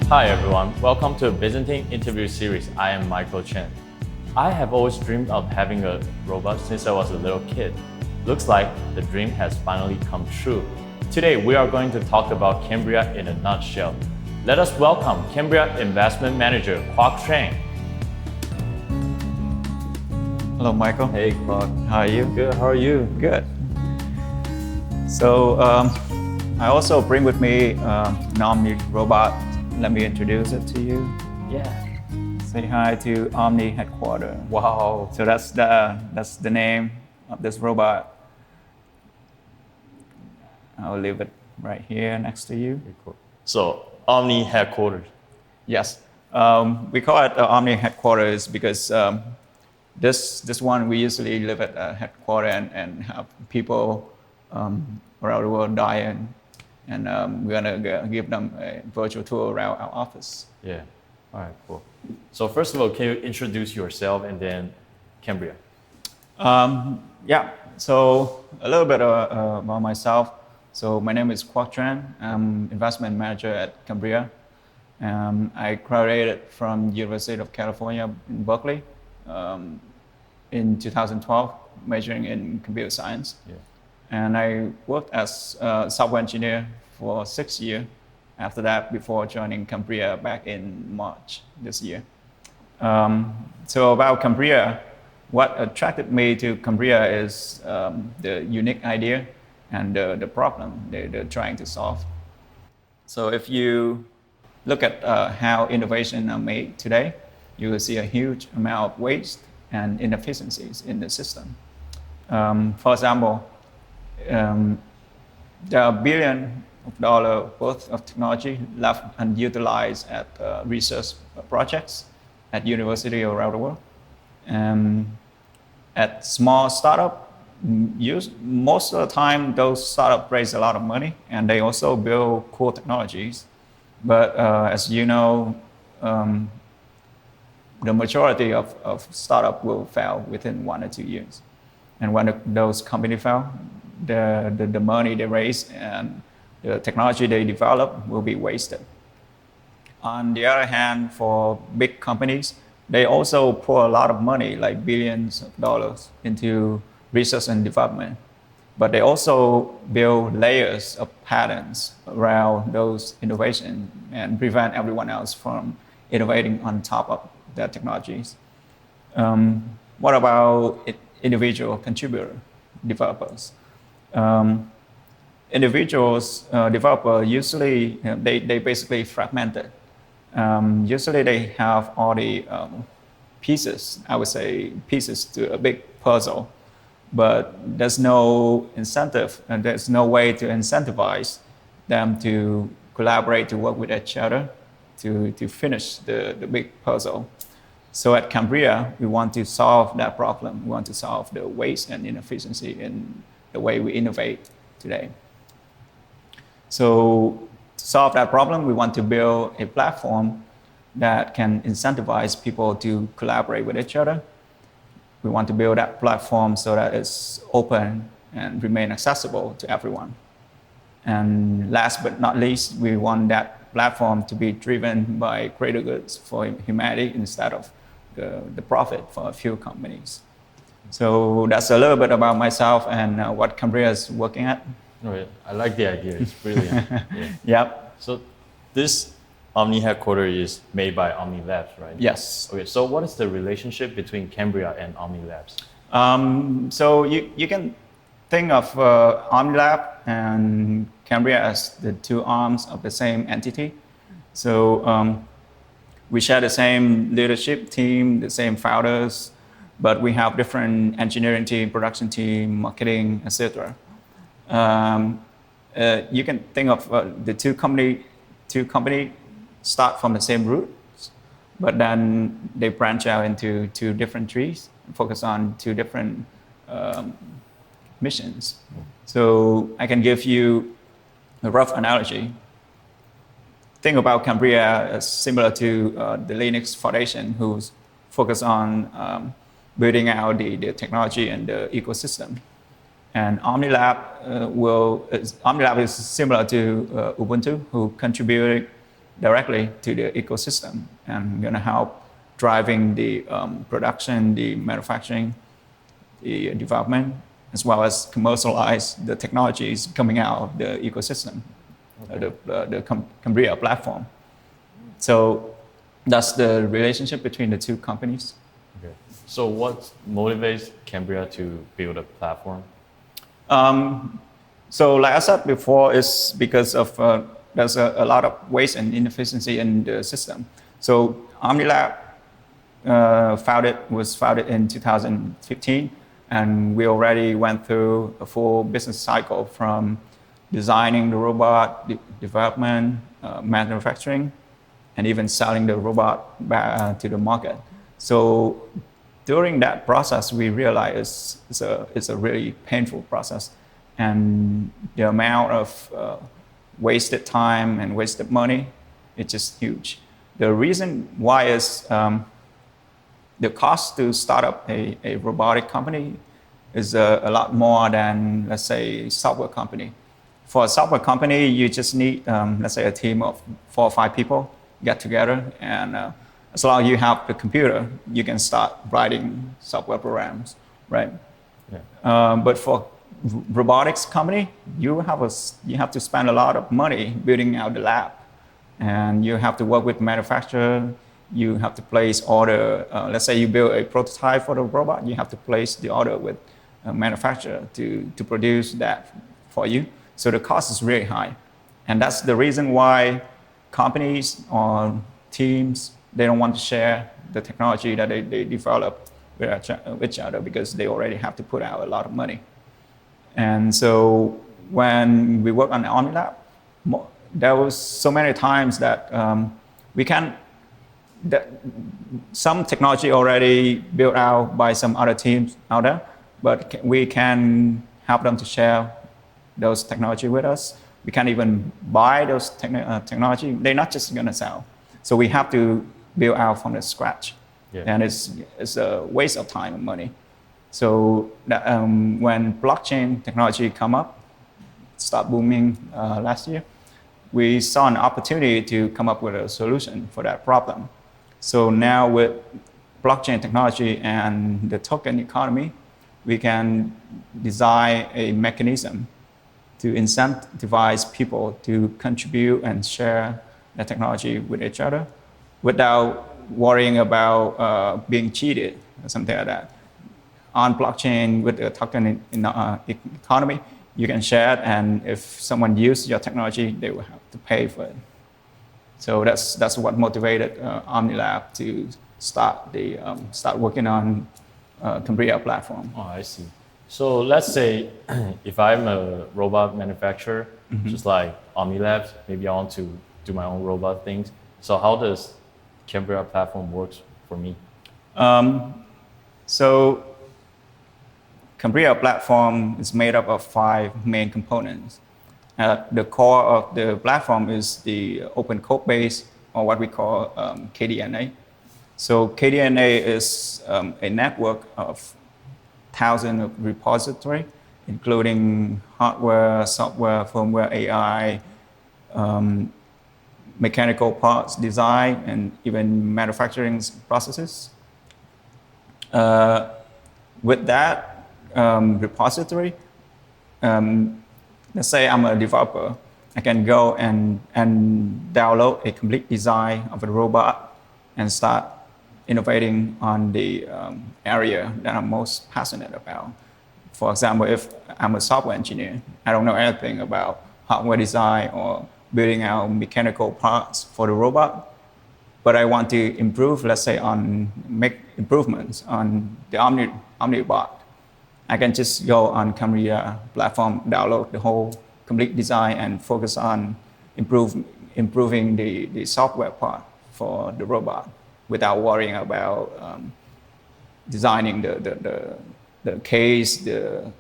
Hi everyone, welcome to Byzantine interview series. I am Michael Chen. I have always dreamed of having a robot since I was a little kid. Looks like the dream has finally come true. Today we are going to talk about Kambria in a nutshell. Let us welcome Kambria Investment Manager Quoc Tran. Hello, Michael. Hey Quoc. How are you? Good, how are you? Good. So I also bring with me an Omni robot. Let me introduce it to you. Yeah. Say hi to Omni headquarters. Wow. So that's the name of this robot. I'll leave it right here next to you. Very cool. So Omni headquarters. Yes. We call it Omni headquarters because this one we usually live at headquarters and have people around the world dying. And we're gonna give them a virtual tour around our office. Yeah. All right, cool. So first of all, can you introduce yourself and then Kambria? Yeah. So a little bit about myself. So my name is Quoc Tran. I'm investment manager at Kambria. I graduated from University of California in Berkeley in 2012, majoring in computer science. Yeah. And I worked as a software engineer for 6 years after that, before joining Kambria back in March this year. So about Kambria, what attracted me to Kambria is the unique idea and the problem they're trying to solve. So if you look at how innovation are made today, you will see a huge amount of waste and inefficiencies in the system. For example, there are billions of dollars worth of technology left unutilized at research projects at universities around the world. At small startup, most of the time those startups raise a lot of money and they also build cool technologies. But as you know, the majority of startups will fail within 1 or 2 years. And when those companies fail, the money they raise and the technology they develop will be wasted. On the other hand, for big companies, they also pour a lot of money, like billions of dollars, into research and development. But they also build layers of patents around those innovations and prevent everyone else from innovating on top of their technologies. What about individual contributor developers? Developers usually they basically fragmented. Usually they have all the pieces, I would say pieces to a big puzzle, but there's no incentive and there's no way to incentivize them to collaborate, to work with each other, to finish the big puzzle. So at Kambria, we want to solve that problem. We want to solve the waste and inefficiency in the way we innovate today. So to solve that problem, we want to build a platform that can incentivize people to collaborate with each other. We want to build that platform so that it's open and remain accessible to everyone. And last but not least, we want that platform to be driven by greater goods for humanity instead of the profit for a few companies. So that's a little bit about myself and what Kambria is working at. Oh, yeah. I like the idea. It's brilliant. Yeah. Yep. So this Omni headquarters is made by Omni Labs, right? Yes. Okay. So what is the relationship between Kambria and Omni Labs? So you can think of OmniLab and Kambria as the two arms of the same entity. So we share the same leadership team, the same founders, but we have different engineering team, production team, marketing, etc. You can think of the two company start from the same roots, but then they branch out into two different trees, focus on two different missions. So I can give you a rough analogy. Think about Kambria as similar to the Linux Foundation, who's focused on building out the technology and the ecosystem. And OmniLab is similar to Ubuntu, who contributed directly to the ecosystem and going to help driving the production, the manufacturing, the development, as well as commercialize the technologies coming out of the ecosystem, the Kambria platform. So that's the relationship between the two companies. Okay. So what motivates Kambria to build a platform? So like I said before, it's because of there's a lot of waste and inefficiency in the system. So OmniLab was founded in 2015, and we already went through a full business cycle from designing the robot, development, manufacturing, and even selling the robot back to the market. So during that process, we realized it's a really painful process, and the amount of wasted time and wasted money, it's just huge. The reason why is the cost to start up a robotic company is a lot more than, let's say, software company. For a software company, you just need, let's say, a team of 4 or 5 people get together, and as long as you have the computer, you can start writing software programs, right? Yeah. But for robotics company, you have to spend a lot of money building out the lab, and you have to work with manufacturer. You have to place order. Let's say you build a prototype for the robot, you have to place the order with a manufacturer to produce that for you. So the cost is really high, and that's the reason why companies or teams, they don't want to share the technology that they develop with each other, because they already have to put out a lot of money. And so when we work on the OmniLab, there was so many times that some technology already built out by some other teams out there, but we can help them to share those technology with us. We can't even buy those technology. They're not just going to sell. So we have to build out from the scratch. Yeah. And it's a waste of time and money. So that, when blockchain technology start booming last year, we saw an opportunity to come up with a solution for that problem. So now with blockchain technology and the token economy, we can design a mechanism to incentivize people to contribute and share the technology with each other without worrying about being cheated or something like that. On blockchain with the token economy, you can share it, and if someone uses your technology, they will have to pay for it. So that's what motivated OmniLab to start working on Kambria platform. Oh, I see. So let's say if I'm a robot manufacturer, just like OmniLab, maybe I want to do my own robot things. So how does Kambria platform works for me? So Kambria platform is made up of 5 main components. The core of the platform is the open code base, or what we call KDNA. So KDNA is a network of thousands of repositories, including hardware, software, firmware, AI, mechanical parts design, and even manufacturing processes. With that repository, let's say I'm a developer, I can go and download a complete design of a robot and start innovating on the area that I'm most passionate about. For example, if I'm a software engineer, I don't know anything about hardware design or building out mechanical parts for the robot, but I want to improve, let's say, make improvements on the OmniBot. I can just go on Kambria platform, download the whole complete design, and focus on improving the software part for the robot without worrying about designing the case, the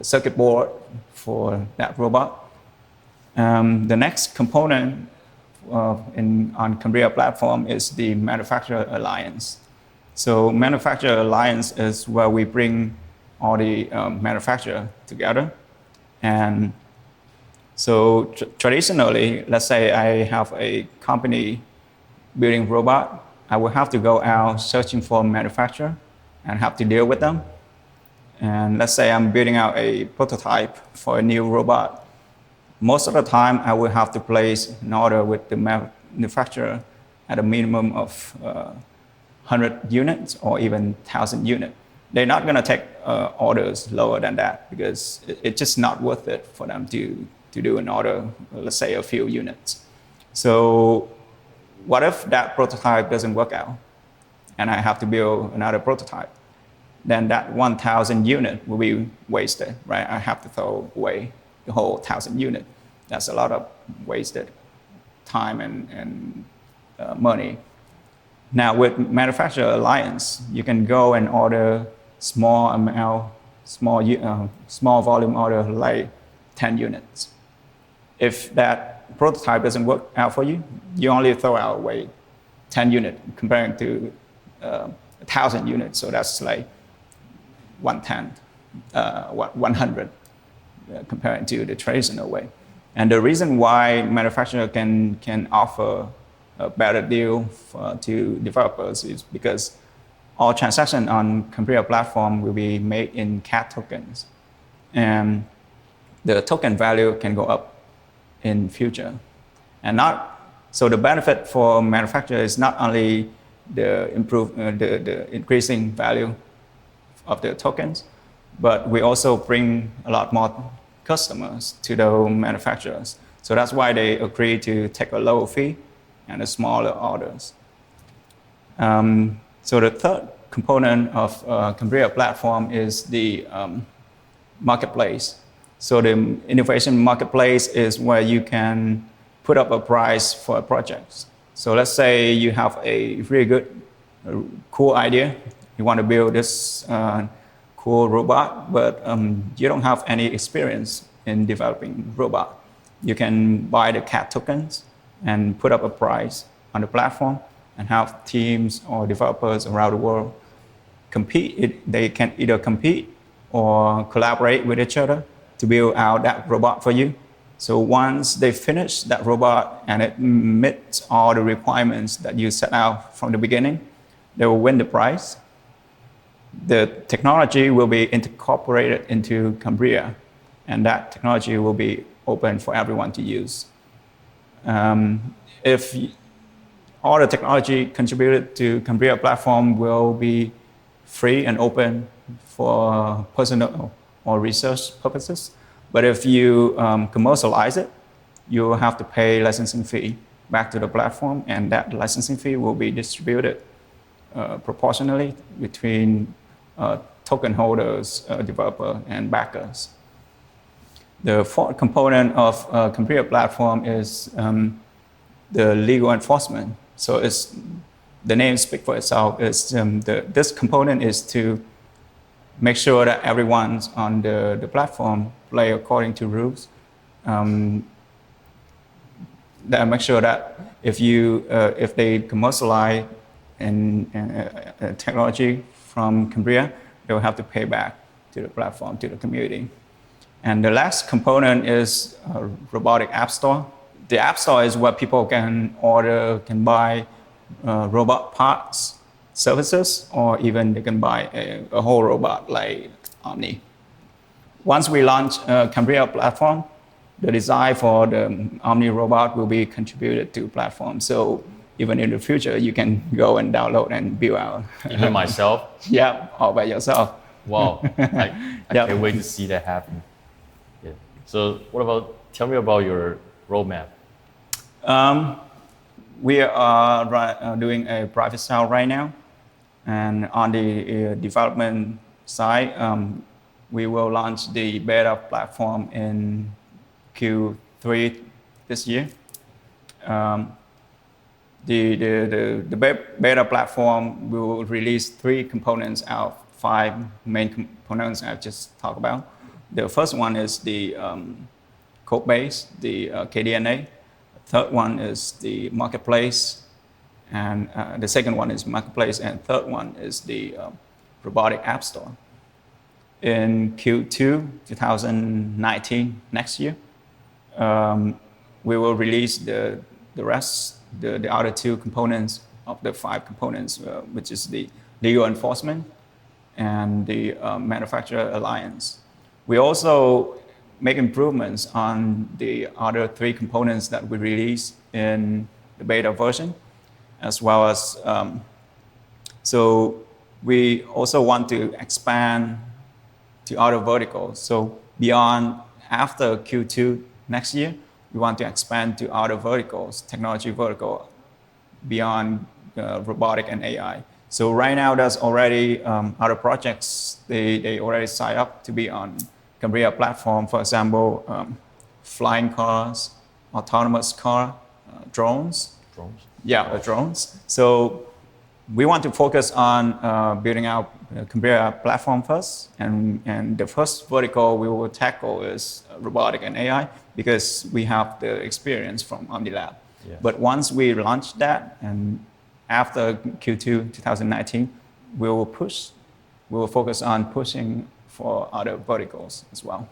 circuit board for that robot. The next component on Kambria platform is the manufacturer alliance. So manufacturer alliance is where we bring all the manufacturer together, and So traditionally, let's say I have a company building robot, I will have to go out searching for a manufacturer and have to deal with them. And let's say I'm building out a prototype for a new robot. Most of the time, I will have to place an order with the manufacturer at a minimum of 100 units or even 1,000 units. They're not going to take orders lower than that because it's just not worth it for them to do an order, let's say a few units. So what if that prototype doesn't work out and I have to build another prototype? Then that 1,000 unit will be wasted, right? I have to throw away the whole 1,000 unit. That's a lot of wasted time and money. Now with manufacturer alliance, you can go and order small volume order like 10 units. If that prototype doesn't work out for you, you only throw out away 10 units comparing to 1,000 units. So that's like 100 comparing to the traditional way. And the reason why manufacturer can offer a better deal to developers is because all transactions on Kambria platform will be made in CAD tokens. And the token value can go up in future. So the benefit for manufacturer is not only the increasing value of the tokens, but we also bring a lot more customers to the manufacturers. So that's why they agree to take a lower fee and a smaller orders. So the third component of Kambria platform is the marketplace. So the innovation marketplace is where you can put up a price for a project. So let's say you have a really good, cool idea. You want to build this cool robot, but you don't have any experience in developing robot. You can buy the CAD tokens and put up a price on the platform and have teams or developers around the world compete. They can either compete or collaborate with each other to build out that robot for you. So once they finish that robot and it meets all the requirements that you set out from the beginning, they will win the prize. The technology will be incorporated into Kambria, and that technology will be open for everyone to use. If all the technology contributed to Kambria platform will be free and open for personal or research purposes, but if you commercialize it, you will have to pay licensing fee back to the platform, and that licensing fee will be distributed proportionally between token holders, developer, and backers. The fourth component of Kambria platform is the legal enforcement. So the name speaks for itself. This component is to make sure that everyone's on the platform play according to rules. That make sure that if they commercialize technology from Kambria, they will have to pay back to the platform, to the community. And the last component is a robotic app store. The app store is where people can buy robot parts, services, or even they can buy a whole robot like Omni. Once we launch Kambria platform, the design for the Omni robot will be contributed to platform. So even in the future, you can go and download and build out. Even myself? Yeah, all by yourself. Wow, I can't wait to see that happen. Yeah. So tell me about your roadmap. We are doing a private sale right now. And on the development side, we will launch the beta platform in Q3 this year. The beta platform will release 3 components out of 5 main components I just talked about. The first one is the code base, the KDNA. The third one is the marketplace, and the second one is marketplace, and third one is the robotic app store. In Q2 2019, next year, we will release the rest, the other 2 components of the 5 components, which is the legal enforcement and the manufacturer alliance. We also make improvements on the other 3 components that we release in the beta version, as well as so we also want to expand to other verticals. So beyond, after Q2 next year, we want to expand to other verticals, technology vertical, beyond robotic and AI. So right now, there's already other projects. They already signed up to be on Kambria platform. For example, flying cars, autonomous car, drones. Drones? Yeah, drones. So we want to focus on building out Kambria platform first, and the first vertical we will tackle is robotic and AI because we have the experience from OmniLab. Yes. But once we launch that, and after Q2 2019, we will focus on pushing for other verticals as well.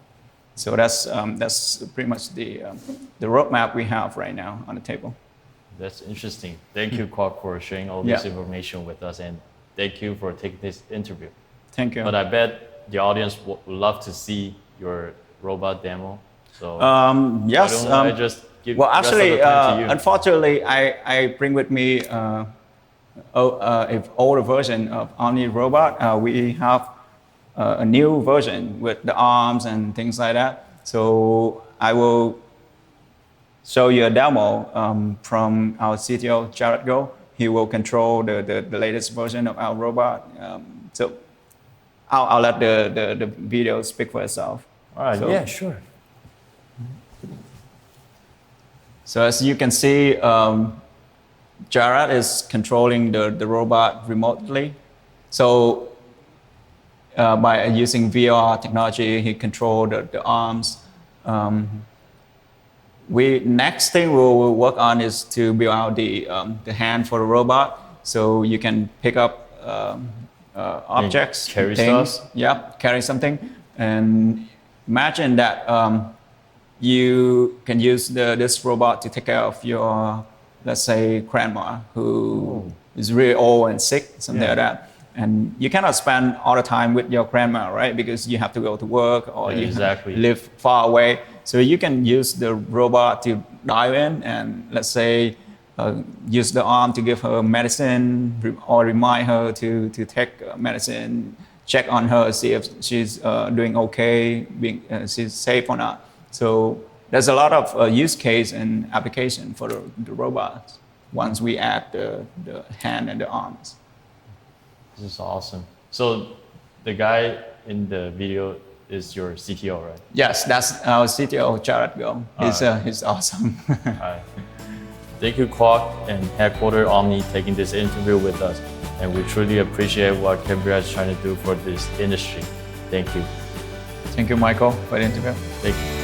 So that's pretty much the roadmap we have right now on the table. That's interesting. Thank you, Quoc, for sharing all this information with us, and thank you for taking this interview. Thank you. But I bet the audience would love to see your robot demo. So yes. I just give well, actually, the time to you. unfortunately, I bring with me an older version of Omni Robot. We have a new version with the arms and things like that. So I will show you a demo from our CTO, Jared Go. He will control the latest version of our robot. So I'll let the video speak for itself. All right, so, yeah, sure. So as you can see, Jared is controlling the robot remotely. So by using VR technology, he controlled the arms. Next thing we'll work on is to build out the hand for the robot, so you can pick up objects, carry things. stuff. Yeah, carry something. And imagine that you can use this robot to take care of your, let's say, grandma who is really old and sick, something like that. And you cannot spend all the time with your grandma, right? Because you have to go to work or you live far away. So you can use the robot to dive in and, let's say, use the arm to give her medicine or remind her to take medicine, check on her, see if she's doing okay, she's safe or not. So there's a lot of use case and application for the robots once we add the hand and the arms. This is awesome. So the guy in the video is your CTO, right? Yes, that's our CTO, Jared Go. He's awesome. All right. Thank you, Quoc and Headquarter Omni, taking this interview with us. And we truly appreciate what Kambria is trying to do for this industry. Thank you. Thank you, Michael, for the interview. Thank you.